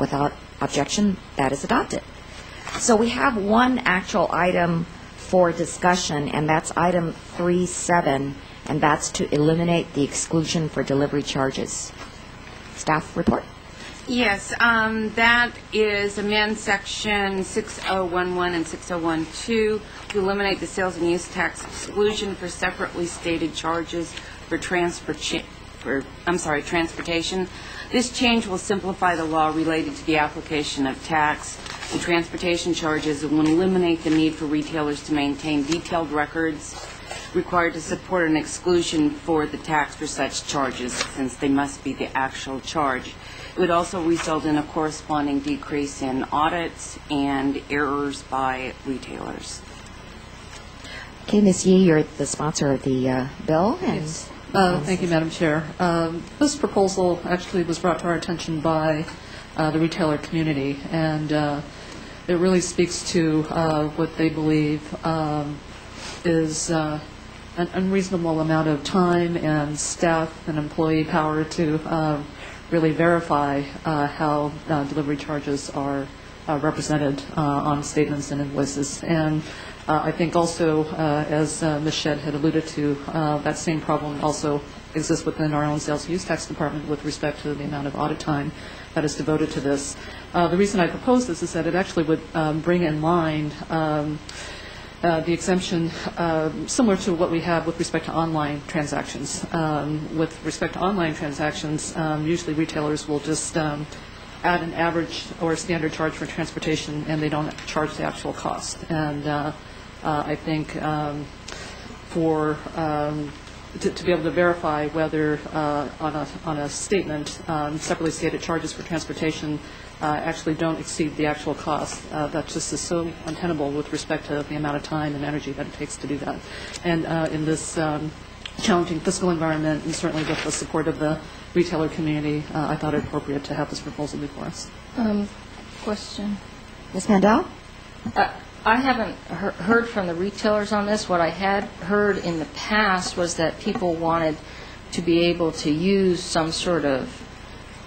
Without objection, that is adopted. So we have one actual item for discussion, and that's item 3.7, and that's to eliminate the exclusion for delivery charges. Staff report? Yes, that is amend section 6011 and 6012 to eliminate the sales and use tax exclusion for separately stated charges for transportation. This change will simplify the law related to the application of tax and transportation charges and will eliminate the need for retailers to maintain detailed records required to support an exclusion for the tax for such charges, since they must be the actual charge. It would also result in a corresponding decrease in audits and errors by retailers. Okay, Ms. Yee, you're the sponsor of the bill. And yes. Thank you, Madam Chair. This proposal actually was brought to our attention by the retailer community, and it really speaks to what they believe is an unreasonable amount of time and staff and employee power to really verify how delivery charges are represented on statements and invoices. And I think also, as Ms. Shedd had alluded to, that same problem also exists within our own sales and use tax department with respect to the amount of audit time that is devoted to this. The reason I propose this is that it actually would bring in line the exemption similar to what we have with respect to online transactions. With respect to online transactions, usually retailers will just add an average or standard charge for transportation, and they don't charge the actual cost. And I think for to be able to verify whether on a statement separately stated charges for transportation actually don't exceed the actual cost, that just is so untenable with respect to the amount of time and energy that it takes to do that. And in this challenging fiscal environment, and certainly with the support of the retailer community, I thought it appropriate to have this proposal before us. Question. Ms. Mandel? I haven't heard from the retailers on this. What I had heard in the past was that people wanted to be able to use some sort of,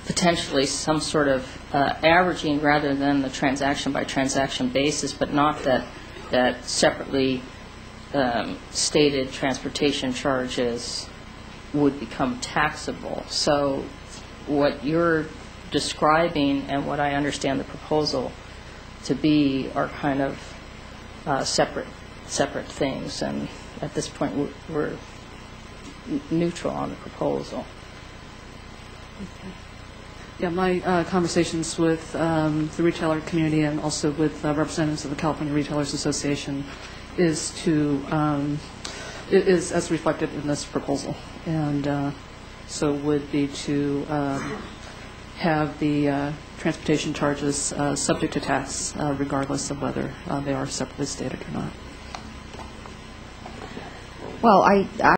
potentially some sort of averaging rather than the transaction by transaction basis, but not that separately stated transportation charges would become taxable. So what you're describing and what I understand the proposal to be are kind of separate things, and at this point we're neutral on the proposal. Okay. Yeah, my conversations with the retailer community and also with representatives of the California Retailers Association is as reflected in this proposal, and so would be to have the transportation charges subject to tax regardless of whether they are separately stated or not. Well, I